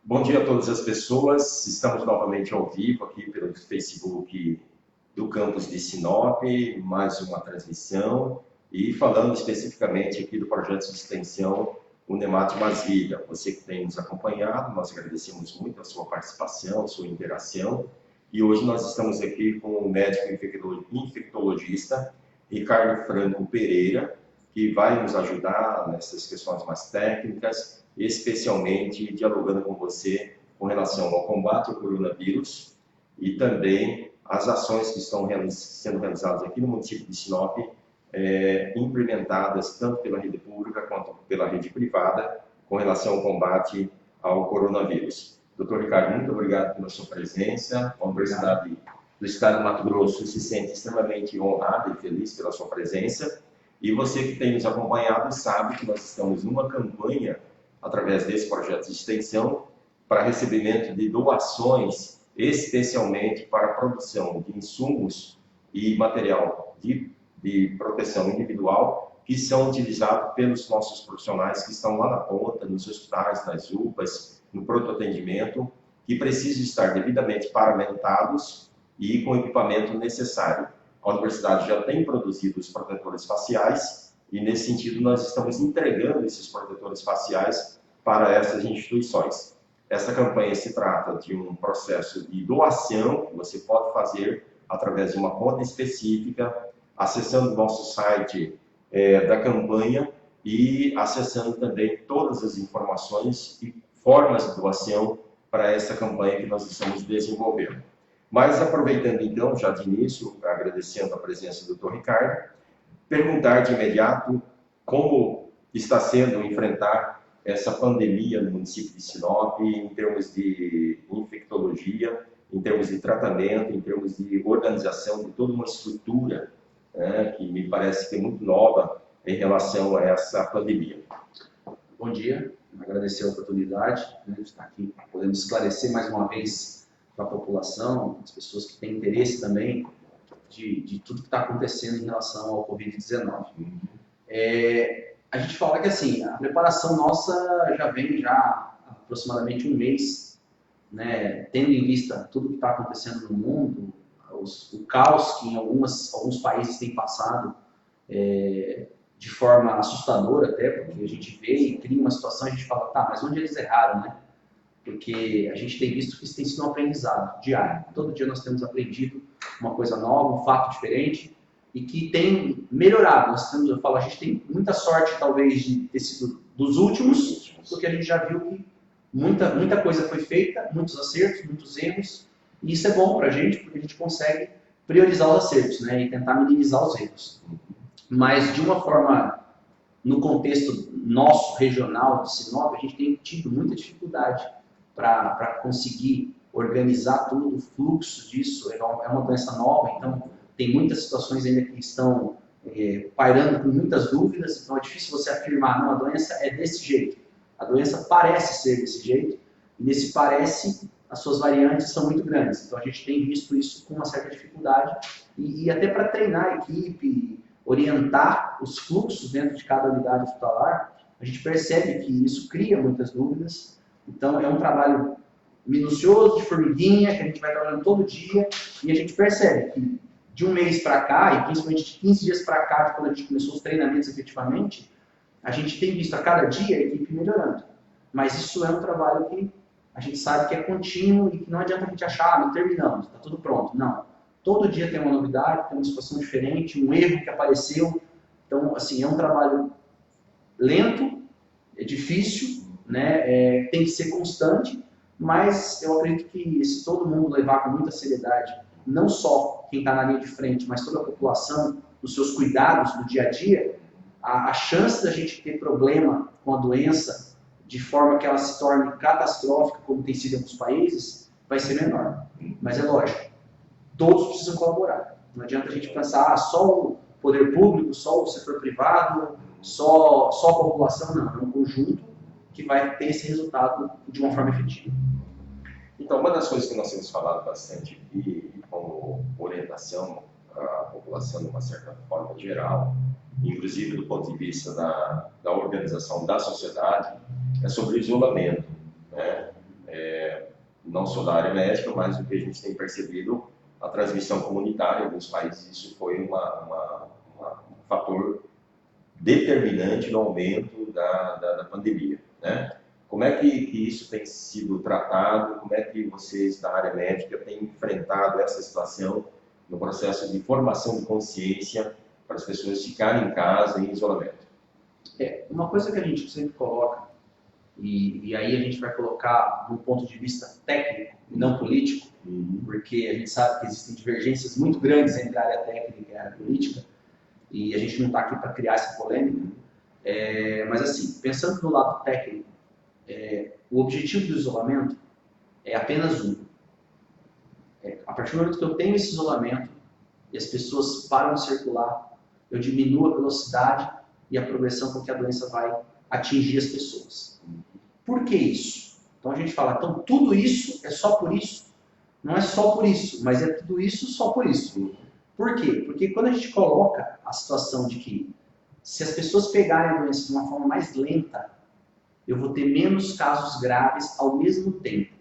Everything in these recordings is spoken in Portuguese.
Bom dia a todas as pessoas. Estamos novamente ao vivo aqui pelo Facebook do campus de Sinop, mais uma transmissão e falando especificamente aqui do projeto de extensão Unemate Brasília. Você que tem nos acompanhado, nós agradecemos muito a sua participação, a sua interação. E hoje nós estamos aqui com o médico infectologista Ricardo Franco Pereira, que vai nos ajudar nessas questões mais técnicas, especialmente dialogando com você com relação ao combate ao coronavírus e também as ações que estão sendo realizadas aqui no município de Sinop, implementadas tanto pela rede pública quanto pela rede privada com relação ao combate ao coronavírus. Doutor Ricardo, muito obrigado pela sua presença. A Universidade do Estado do Mato Grosso se sente extremamente honrada e feliz pela sua presença. E você que tem nos acompanhado sabe que nós estamos numa campanha, através desse projeto de extensão, para recebimento de doações, especialmente para a produção de insumos e material de proteção individual, que são utilizados pelos nossos profissionais que estão lá na ponta, nos hospitais, nas UPAs, no pronto-atendimento, que precisam estar devidamente paramentados e com o equipamento necessário. A universidade já tem produzido os protetores faciais e, nesse sentido, nós estamos entregando esses protetores faciais para essas instituições. Essa campanha se trata de um processo de doação que você pode fazer através de uma conta específica, acessando o nosso site da campanha e acessando também todas as informações e formas de doação para essa campanha que nós estamos desenvolvendo. Mas aproveitando então, já de início, agradecendo a presença do Dr. Ricardo, perguntar de imediato como está sendo enfrentar essa pandemia no município de Sinop, em termos de infectologia, em termos de tratamento, em termos de organização de toda uma estrutura, que me parece que é muito nova em relação a essa pandemia. Bom dia, agradecer a oportunidade de estar aqui, podendo esclarecer mais uma vez para a população, as pessoas que têm interesse também de tudo que está acontecendo em relação ao Covid-19. A gente fala que assim, a preparação nossa já vem há aproximadamente um mês, né, tendo em vista tudo que está acontecendo no mundo, o caos que em alguns países tem passado de forma assustadora até, porque a gente vê e cria uma situação e a gente fala, tá, mas onde eles erraram, né? Porque a gente tem visto que isso tem sido um aprendizado diário. Todo dia nós temos aprendido uma coisa nova, um fato diferente, e que tem melhorado. Eu falo, a gente tem muita sorte, talvez, de ter sido dos últimos, porque a gente já viu que muita coisa foi feita, muitos acertos, muitos erros, e isso é bom para a gente, porque a gente consegue priorizar os acertos, né, e tentar minimizar os erros. Mas, de uma forma, no contexto nosso, regional, de Sinop, a gente tem tido muita dificuldade para conseguir organizar tudo, o fluxo disso. É uma doença nova, então tem muitas situações ainda que estão pairando com muitas dúvidas, então é difícil você afirmar, não, a doença é desse jeito. A doença parece ser desse jeito, e nesse parece, as suas variantes são muito grandes. Então a gente tem visto isso com uma certa dificuldade, e até para treinar a equipe, orientar os fluxos dentro de cada unidade hospitalar, a gente percebe que isso cria muitas dúvidas. Então é um trabalho minucioso, de formiguinha, que a gente vai trabalhando todo dia, e a gente percebe que de um mês para cá, e principalmente de 15 dias para cá, de quando a gente começou os treinamentos efetivamente, a gente tem visto a cada dia a equipe melhorando. Mas isso é um trabalho que a gente sabe que é contínuo e que não adianta a gente achar, não terminamos, está tudo pronto. Não. Todo dia tem uma novidade, tem uma situação diferente, um erro que apareceu. Então, assim, é um trabalho lento, é difícil, né? Tem que ser constante, mas eu acredito que se todo mundo levar com muita seriedade, não só quem está na linha de frente, mas toda a população, nos seus cuidados do dia a dia, a chance da gente ter problema com a doença de forma que ela se torne catastrófica, como tem sido em alguns países, vai ser menor. Mas é lógico, todos precisam colaborar. Não adianta a gente pensar, só o poder público, só o setor privado, só a população, não. É um conjunto que vai ter esse resultado de uma forma efetiva. Então, uma das coisas que nós temos falado bastante aqui, como orientação à população de uma certa forma geral, inclusive do ponto de vista da organização da sociedade, é sobre o isolamento, né? não só da área médica, mas o que a gente tem percebido, a transmissão comunitária em alguns países, isso foi um fator determinante no aumento da pandemia, né? Como é que isso tem sido tratado? Como é que vocês da área médica têm enfrentado essa situação no processo de formação de consciência para as pessoas ficarem em casa em isolamento? Uma coisa que a gente sempre coloca, e aí a gente vai colocar do ponto de vista técnico e não político, porque a gente sabe que existem divergências muito grandes entre a área técnica e a área política, e a gente não está aqui para criar essa polêmica, mas assim, pensando no lado técnico, o objetivo do isolamento é apenas um. A partir do momento que eu tenho esse isolamento e as pessoas param de circular, eu diminuo a velocidade e a progressão com que a doença vai atingir as pessoas. Por que isso? Então a gente fala, então tudo isso é só por isso? Não é só por isso, mas é tudo isso só por isso. Por quê? Porque quando a gente coloca a situação de que se as pessoas pegarem a doença de uma forma mais lenta, eu vou ter menos casos graves ao mesmo tempo.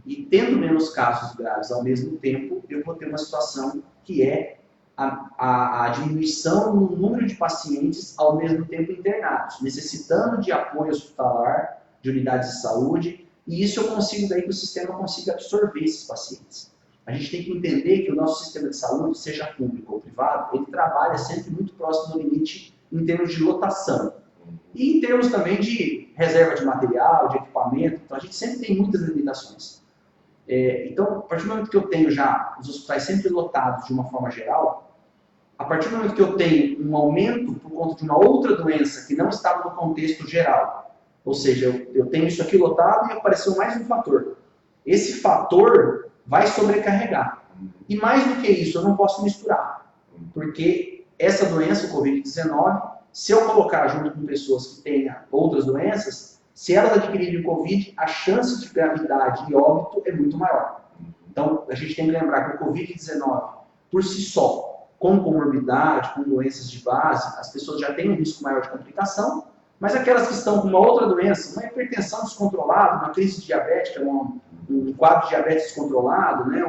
E tendo menos casos graves ao mesmo tempo, eu vou ter uma situação que é a diminuição no número de pacientes ao mesmo tempo internados, necessitando de apoio hospitalar, de unidades de saúde, e isso eu consigo daí que o sistema consiga absorver esses pacientes. A gente tem que entender que o nosso sistema de saúde, seja público ou privado, ele trabalha sempre muito próximo do limite em termos de lotação. E em termos também de reserva de material, de equipamento, então a gente sempre tem muitas limitações. Então, a partir do momento que eu tenho já os hospitais sempre lotados de uma forma geral, a partir do momento que eu tenho um aumento por conta de uma outra doença que não estava no contexto geral, ou seja, eu tenho isso aqui lotado e apareceu mais um fator. Esse fator vai sobrecarregar. E mais do que isso, eu não posso misturar, porque essa doença, o Covid-19, se eu colocar junto com pessoas que tenham outras doenças, se elas adquirirem Covid, a chance de gravidade e óbito é muito maior. Então, a gente tem que lembrar que o Covid-19, por si só, com comorbidade, com doenças de base, as pessoas já têm um risco maior de complicação, mas aquelas que estão com uma outra doença, uma hipertensão descontrolada, uma crise diabética, um quadro de diabetes descontrolado, né,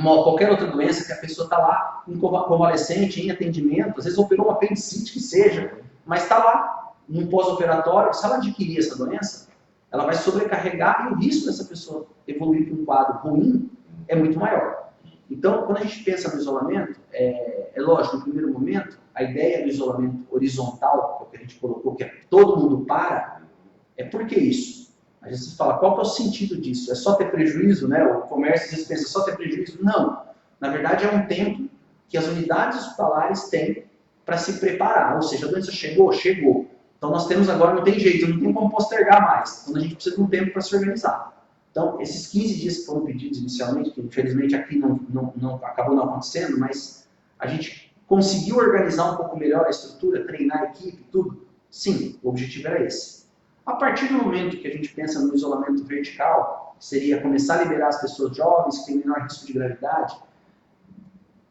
qualquer outra doença que a pessoa está lá, convalescente, em atendimento, às vezes operou uma apendicite que seja, mas está lá, no pós-operatório, se ela adquirir essa doença, ela vai sobrecarregar e o risco dessa pessoa evoluir para um quadro ruim é muito maior. Então, quando a gente pensa no isolamento, é lógico, no primeiro momento, a ideia do isolamento horizontal, que é o que a gente colocou, que é todo mundo para, por que isso? A gente fala, qual que é o sentido disso? É só ter prejuízo, né? O comércio às vezes pensa, só ter prejuízo? Não. Na verdade, é um tempo que as unidades hospitalares têm para se preparar. Ou seja, a doença chegou? Chegou. Então nós temos agora, não tem jeito, não tem como postergar mais. Então a gente precisa de um tempo para se organizar. Então, esses 15 dias que foram pedidos inicialmente, que infelizmente aqui acabou não acontecendo, mas a gente conseguiu organizar um pouco melhor a estrutura, treinar a equipe, tudo. Sim, o objetivo era esse. A partir do momento que a gente pensa no isolamento vertical, que seria começar a liberar as pessoas jovens, que têm menor risco de gravidade,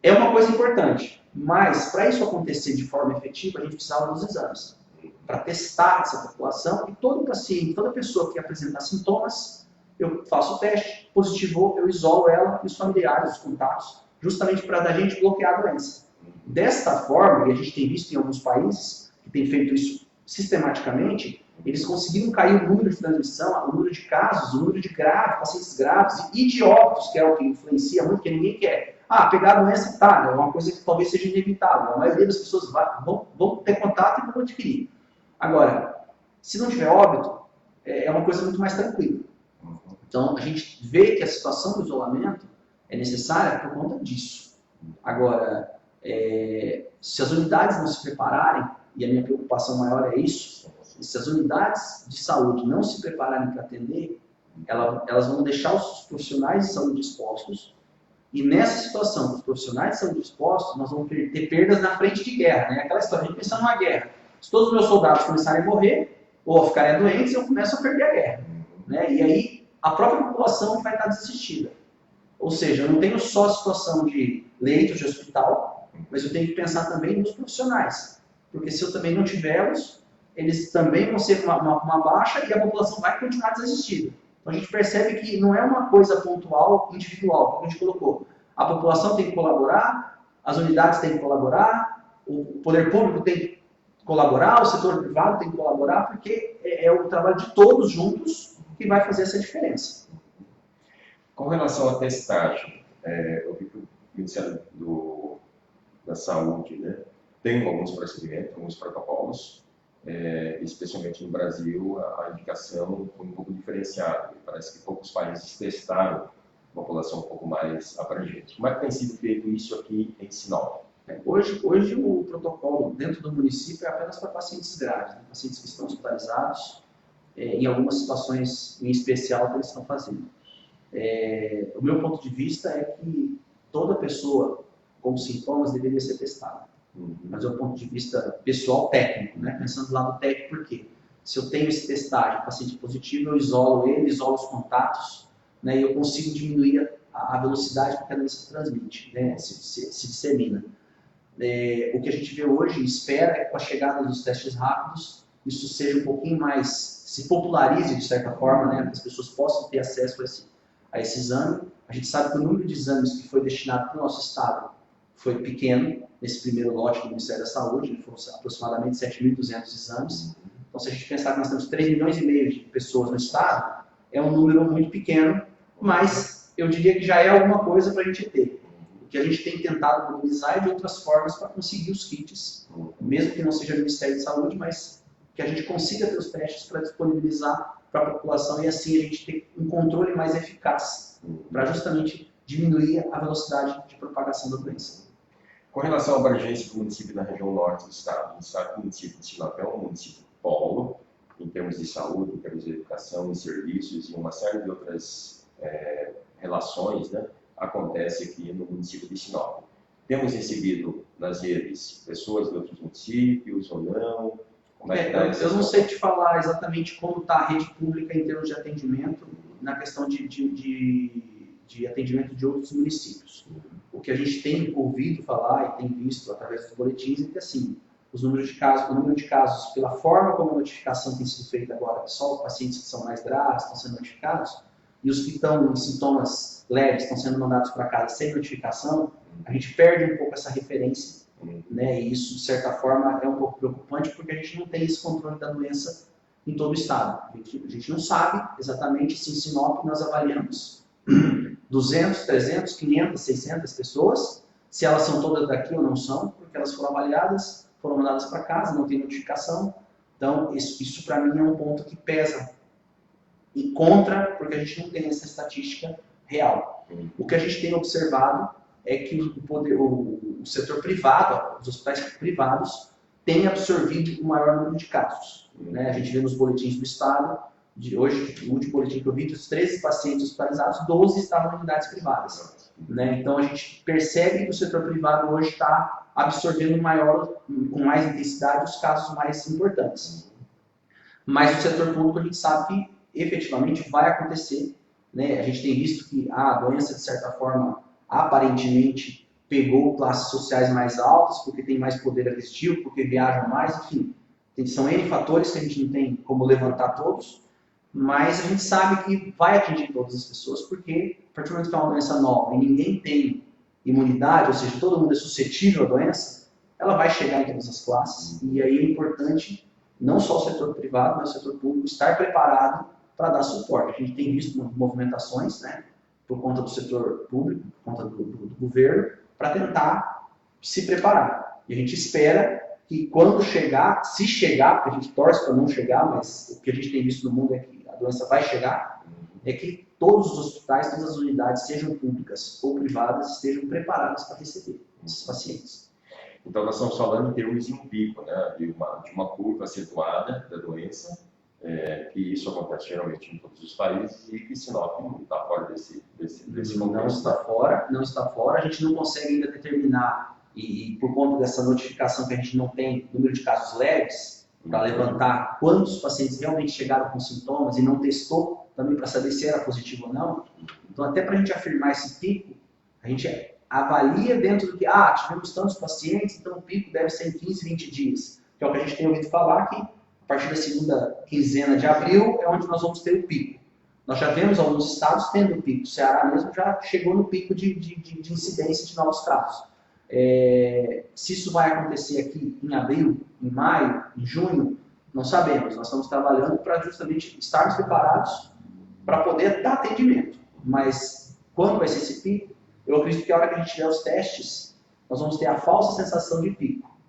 é uma coisa importante. Mas, para isso acontecer de forma efetiva, a gente precisava dos exames. Para testar essa população, e todo paciente, toda pessoa que apresentar sintomas, eu faço o teste, positivou, eu isolo ela e os familiares, os contatos, justamente para a gente bloquear a doença. Desta forma, e a gente tem visto em alguns países que têm feito isso sistematicamente, eles conseguiram cair o número de transmissão, o número de casos, o número de pacientes graves e de óbitos, que é o que influencia muito, que ninguém quer. Pegar a doença, tá, é uma coisa que talvez seja inevitável. A maioria das pessoas vão ter contato e vão adquirir. Agora, se não tiver óbito, é uma coisa muito mais tranquila. Então, a gente vê que a situação do isolamento é necessária por conta disso. Agora, se as unidades não se prepararem, e a minha preocupação maior é isso, se as unidades de saúde não se prepararem para atender, elas vão deixar os profissionais de saúde expostos, e nessa situação, os profissionais de saúde expostos, nós vamos ter perdas na frente de guerra, né? Aquela história, a gente pensa numa guerra. Se todos os meus soldados começarem a morrer, ou a ficarem doentes, eu começo a perder a guerra. Né? E aí, a própria população vai estar desassistida. Ou seja, eu não tenho só a situação de leitos de hospital, mas eu tenho que pensar também nos profissionais. Porque se eu também não tiver eles também vão ser uma baixa e a população vai continuar desassistida. Então a gente percebe que não é uma coisa pontual, individual, como a gente colocou. A população tem que colaborar, as unidades têm que colaborar, o poder público tem que colaborar, o setor privado tem que colaborar, porque é o trabalho de todos juntos que vai fazer essa diferença. Com relação à testagem, eu vi que o Ministério da Saúde, né, tem alguns procedimentos, alguns protocolos, especialmente no Brasil, a indicação foi um pouco diferenciada. Parece que poucos países testaram a população um pouco mais abrangente. Como é que tem sido feito isso aqui em Sinop? Hoje o protocolo dentro do município é apenas para pacientes graves, né? Pacientes que estão hospitalizados, em algumas situações em especial que eles estão fazendo. O meu ponto de vista é que toda pessoa com sintomas deveria ser testada. Mas é um ponto de vista pessoal técnico, né? Pensando do lado técnico, porque se eu tenho esse testagem, paciente positivo, eu isolo ele, isolo os contatos, né? E eu consigo diminuir a velocidade com que a doença se transmite, né? se dissemina. O que a gente vê hoje e espera é que com a chegada dos testes rápidos, isso seja um pouquinho mais, se popularize de certa forma, né? Que as pessoas possam ter acesso a esse exame. A gente sabe que o número de exames que foi destinado para o nosso estado foi pequeno, nesse primeiro lote do Ministério da Saúde, foram aproximadamente 7.200 exames. Então, se a gente pensar que nós temos 3,5 milhões de pessoas no estado, é um número muito pequeno, mas eu diria que já é alguma coisa para a gente ter. O que a gente tem tentado mobilizar é de outras formas para conseguir os kits, mesmo que não seja do Ministério da Saúde, mas que a gente consiga ter os testes para disponibilizar para a população e assim a gente ter um controle mais eficaz para justamente diminuir a velocidade de propagação da doença. Com relação à abrangência do município na região norte do estado, a gente sabe que o município de Sinop é um município polo, em termos de saúde, em termos de educação e serviços e uma série de outras relações, né, acontece aqui no município de Sinop. Temos recebido nas redes pessoas de outros municípios ou não? Como é que tá eu não sei te falar exatamente como está a rede pública em termos de atendimento, na questão de atendimento de outros municípios. O que a gente tem ouvido falar e tem visto através dos boletins é que, assim, o número de casos, pela forma como a notificação tem sido feita agora, só os pacientes que são mais graves estão sendo notificados, e os que estão em sintomas leves estão sendo mandados para casa sem notificação, a gente perde um pouco essa referência, né? E isso, de certa forma, é um pouco preocupante, porque a gente não tem esse controle da doença em todo o estado. A gente não sabe exatamente se em Sinop nós avaliamos 200, 300, 500, 600 pessoas, se elas são todas daqui ou não são, porque elas foram avaliadas, foram mandadas para casa, não tem notificação. Então, isso para mim é um ponto que pesa e contra, porque a gente não tem essa estatística real. O que a gente tem observado é que o setor privado, os hospitais privados, têm absorvido o maior número de casos. Né? A gente vê nos boletins do estado, de hoje, o último boletim que eu vi, dos 13 pacientes hospitalizados, 12 estavam em unidades privadas. Né? Então a gente percebe que o setor privado hoje está absorvendo com mais intensidade os casos mais importantes. Mas o setor público a gente sabe que efetivamente vai acontecer. Né? A gente tem visto que a doença, de certa forma, aparentemente pegou classes sociais mais altas, porque tem mais poder aquisitivo, porque viajam mais, enfim. São N fatores que a gente não tem como levantar todos, mas a gente sabe que vai atingir todas as pessoas, porque a partir do momento que é uma doença nova e ninguém tem imunidade, ou seja, todo mundo é suscetível à doença, ela vai chegar em todas as classes, e aí é importante não só o setor privado, mas o setor público estar preparado para dar suporte. A gente tem visto movimentações, né, por conta do setor público, por conta do governo, para tentar se preparar. E a gente espera que quando chegar, se chegar, porque a gente torce para não chegar, mas o que a gente tem visto no mundo é que a doença vai chegar, é que todos os hospitais, todas as unidades, sejam públicas ou privadas, estejam preparadas para receber esses pacientes. Então, nós estamos falando em termos de um pico, né, de uma curva acentuada da doença, que isso acontece geralmente em todos os países e que Sinop não está fora desse contexto. Não está fora. A gente não consegue ainda determinar, e por conta dessa notificação que a gente não tem número de casos leves, para levantar quantos pacientes realmente chegaram com sintomas e não testou também para saber se era positivo ou não. Então, até para a gente afirmar esse pico, a gente avalia dentro do que, tivemos tantos pacientes, então o pico deve ser em 15, 20 dias. Que é o que a gente tem ouvido falar, que a partir da segunda quinzena de abril é onde nós vamos ter o pico. Nós já vemos alguns estados tendo pico. O Ceará mesmo já chegou no pico de incidência de novos casos. Se isso vai acontecer aqui em abril, em maio, em junho, não sabemos. Nós estamos trabalhando para justamente estarmos preparados para poder dar atendimento. Mas quando vai ser esse pico? Eu acredito que a hora que a gente tiver os testes, nós vamos ter a falsa sensação de pico.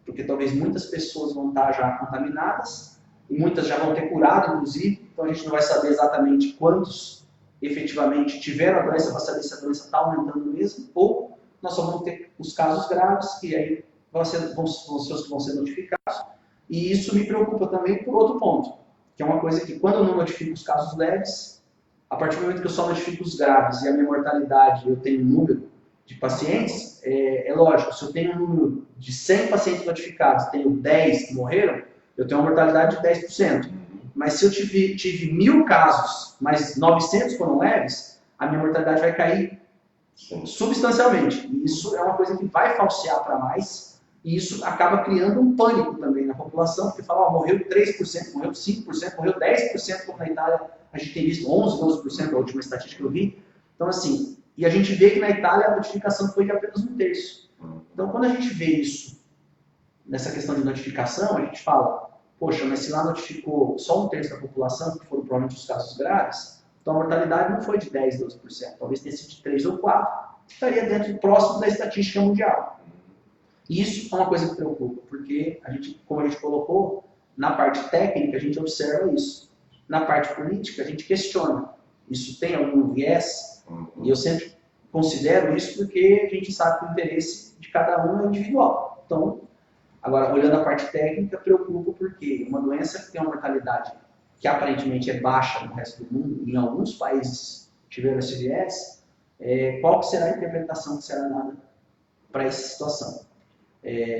Porque talvez muitas pessoas vão estar já contaminadas, e muitas já vão ter curado, inclusive, então a gente não vai saber exatamente quantos efetivamente tiveram a doença, para saber se a doença está aumentando mesmo, ou nós só vamos ter os casos graves, que aí vão ser os que vão ser notificados. E isso me preocupa também por outro ponto, que é uma coisa que quando eu não notifico os casos leves, a partir do momento que eu só notifico os graves e a minha mortalidade, eu tenho um número de pacientes, é lógico, se eu tenho um número de 100 pacientes notificados, tenho 10 que morreram, eu tenho uma mortalidade de 10%. Mas se eu tive 1.000 casos, mas 900 foram leves, a minha mortalidade vai cair substancialmente. E isso é uma coisa que vai falsear para mais, e isso acaba criando um pânico também na população, porque fala, morreu 3%, morreu 5%, morreu 10%, como na Itália a gente tem visto 11%, 12% a última estatística que eu vi. Então, assim, e a gente vê que na Itália a notificação foi de apenas 1/3. Então, quando a gente vê isso, nessa questão de notificação, a gente fala, poxa, mas se lá notificou só 1/3 da população, que foram provavelmente os casos graves, então a mortalidade não foi de 10%, 12%, talvez tenha sido de 3 ou 4%, estaria dentro próximo da estatística mundial. E isso é uma coisa que preocupa, porque a gente, como a gente colocou, na parte técnica a gente observa isso. Na parte política a gente questiona. Isso tem algum viés? E eu sempre considero isso porque a gente sabe que o interesse de cada um é individual. Então, agora, olhando a parte técnica, preocupa porque uma doença que tem uma mortalidade que aparentemente é baixa no resto do mundo, e em alguns países tiveram esse viés, qual que será a interpretação que será dada para essa situação?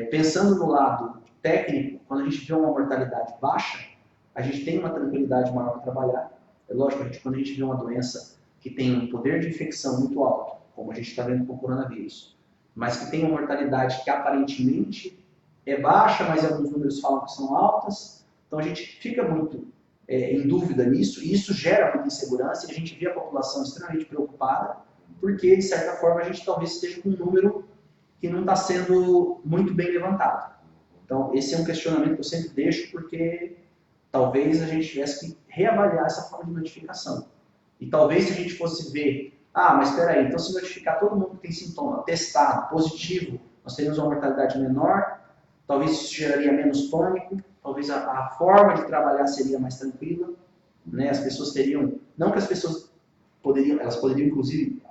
Pensando no lado técnico, quando a gente vê uma mortalidade baixa, a gente tem uma tranquilidade maior para trabalhar. É lógico, quando a gente vê uma doença que tem um poder de infecção muito alto, como a gente está vendo com o coronavírus, mas que tem uma mortalidade que aparentemente é baixa, mas alguns números falam que são altas, então a gente fica muito em dúvida nisso, e isso gera muita insegurança, e a gente vê a população extremamente preocupada, porque, de certa forma, a gente talvez esteja com um número que não está sendo muito bem levantado. Então, esse é um questionamento que eu sempre deixo, porque talvez a gente tivesse que reavaliar essa forma de notificação. E talvez se a gente fosse ver, mas espera aí, então se notificar todo mundo que tem sintoma, testado, positivo, nós teríamos uma mortalidade menor, talvez isso geraria menos pânico, talvez a forma de trabalhar seria mais tranquila, né? As pessoas teriam, não que as pessoas elas poderiam inclusive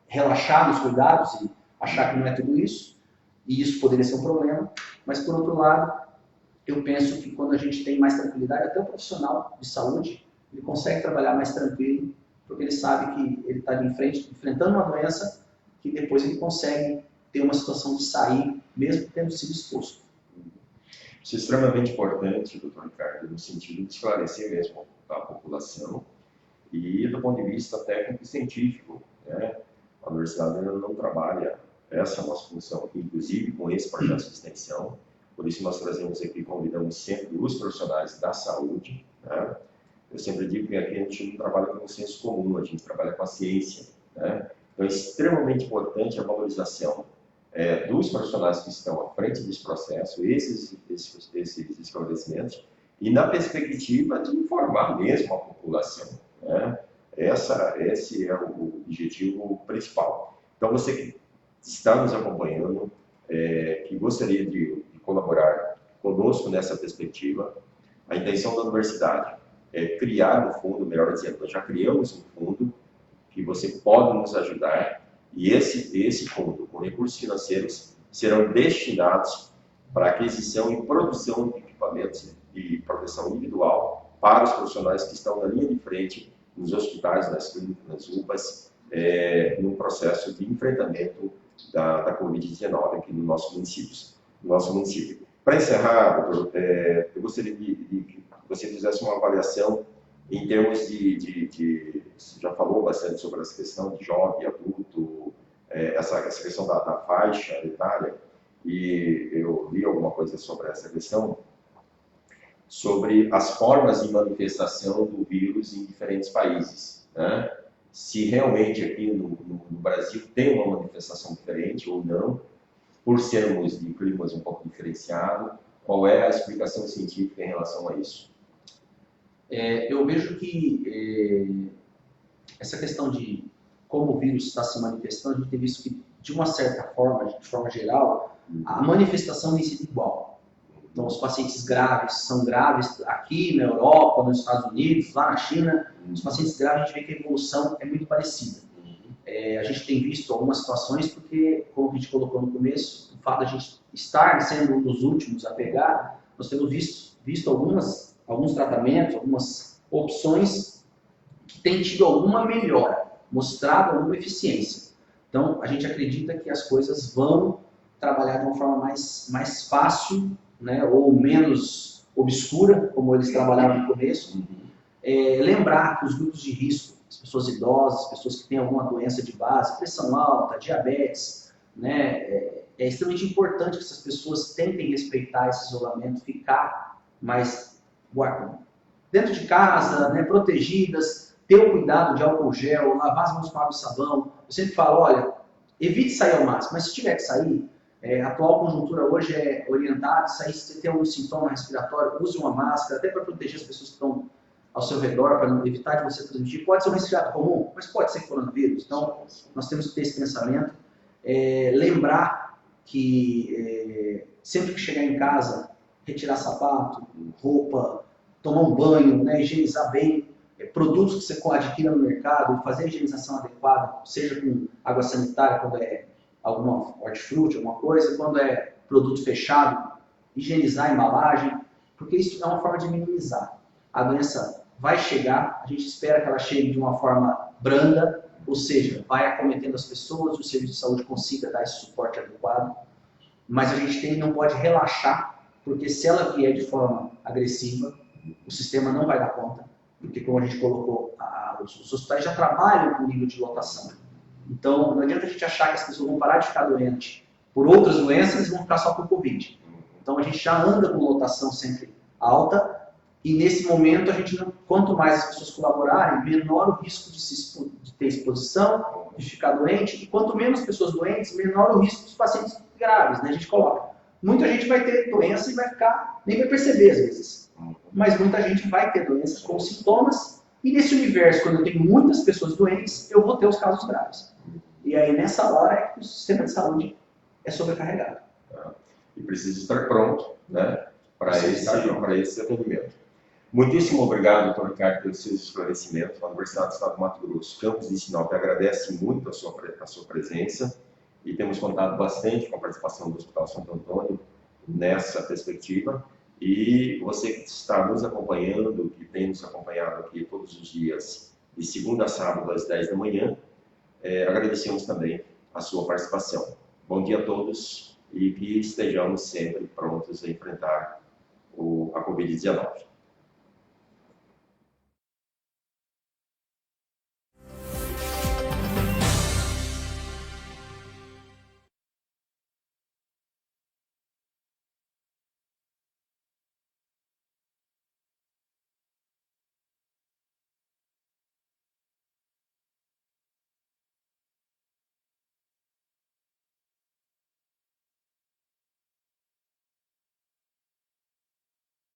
relaxar nos cuidados e achar que não é tudo isso, e isso poderia ser um problema, mas por outro lado, eu penso que quando a gente tem mais tranquilidade, até o profissional de saúde, ele consegue trabalhar mais tranquilo, porque ele sabe que ele está enfrentando uma doença que depois ele consegue ter uma situação de sair, mesmo tendo sido exposto. Isso é extremamente importante, doutor Ricardo, no sentido de esclarecer mesmo a população e do ponto de vista técnico e científico, né? A universidade ainda não trabalha essa nossa função, inclusive com esse projeto de extensão, por isso nós trazemos aqui, convidamos sempre os profissionais da saúde, né? Eu sempre digo que aqui a gente não trabalha com o senso comum, a gente trabalha com a ciência, né? Então é extremamente importante a valorização dos profissionais que estão à frente desse processo, esses esclarecimentos, e na perspectiva de informar mesmo a população, né? Esse é o objetivo principal. Então, você que está nos acompanhando, que gostaria de colaborar conosco nessa perspectiva, a intenção da universidade é criar um fundo, melhor dizendo, nós já criamos um fundo que você pode nos ajudar, e esse fundo, com recursos financeiros, serão destinados para aquisição e produção de equipamentos de proteção individual para os profissionais que estão na linha de frente nos hospitais, nas clínicas, nas UPAs, no processo de enfrentamento da Covid-19 aqui no nosso município. Para encerrar, doutor, eu gostaria que você fizesse uma avaliação em termos você já falou bastante sobre essa questão de jovem, adulto, essa questão da faixa etária, e eu li alguma coisa sobre essa questão, sobre as formas de manifestação do vírus em diferentes países. né? Se realmente aqui no Brasil tem uma manifestação diferente ou não, por sermos de climas um pouco diferenciados, qual é a explicação científica em relação a isso? Eu vejo que essa questão de como o vírus está se manifestando, a gente tem visto que, de uma certa forma, de forma geral, a manifestação tem sido igual. Então, os pacientes graves são graves aqui na Europa, nos Estados Unidos, lá na China. Os pacientes graves, a gente vê que a evolução é muito parecida. A gente tem visto algumas situações, porque, como a gente colocou no começo, o fato de a gente estar sendo um dos últimos a pegar, nós temos visto alguns tratamentos, algumas opções que têm tido alguma melhora, mostrado alguma eficiência. Então, a gente acredita que as coisas vão trabalhar de uma forma mais fácil, né, ou menos obscura, como eles trabalharam no começo. Lembrar que os grupos de risco, as pessoas idosas, pessoas que têm alguma doença de base, pressão alta, diabetes, né, é extremamente importante que essas pessoas tentem respeitar esse isolamento, ficar mais dentro de casa, né, protegidas, ter o cuidado de álcool gel, lavar as mãos com água e sabão. Eu sempre falo, olha, evite sair ao máximo, mas se tiver que sair, a atual conjuntura hoje é orientada, se você tem algum sintoma respiratório, use uma máscara, até para proteger as pessoas que estão ao seu redor, para evitar de você transmitir. Pode ser um resfriado comum, mas pode ser coronavírus. Então, nós temos que ter esse pensamento. Lembrar que sempre que chegar em casa, retirar sapato, roupa, tomar um banho, né, higienizar bem, produtos que você adquira no mercado, fazer a higienização adequada, seja com água sanitária, quando é alguma hortifruti, alguma coisa, quando é produto fechado, higienizar a embalagem, porque isso é uma forma de minimizar. A doença vai chegar, a gente espera que ela chegue de uma forma branda, ou seja, vai acometendo as pessoas, o serviço de saúde consiga dar esse suporte adequado, mas a gente não pode relaxar, porque se ela vier de forma agressiva, o sistema não vai dar conta, porque como a gente colocou, os hospitais já trabalham com nível de lotação. Então, não adianta a gente achar que as pessoas vão parar de ficar doentes por outras doenças e vão ficar só por Covid. Então, a gente já anda com lotação sempre alta e, nesse momento, quanto mais as pessoas colaborarem, menor o risco de ter exposição, de ficar doente, e quanto menos pessoas doentes, menor o risco dos pacientes graves, né? A gente coloca. Muita gente vai ter doença e nem vai perceber, às vezes. Mas muita gente vai ter doença com sintomas, e nesse universo, quando eu tenho muitas pessoas doentes, eu vou ter os casos graves. E aí, nessa hora, é que o sistema de saúde é sobrecarregado. E precisa estar pronto, né, para esse atendimento. Muitíssimo obrigado, doutor Ricardo, pelos seus esclarecimentos. A Universidade do Estado do Mato Grosso, campus de Sinop, agradece muito a sua presença e temos contado bastante com a participação do Hospital Santo Antônio nessa perspectiva. E você que está nos acompanhando, que tem nos acompanhado aqui todos os dias, de segunda a sábado, às 10 da manhã, agradecemos também a sua participação. Bom dia a todos e que estejamos sempre prontos a enfrentar a Covid-19.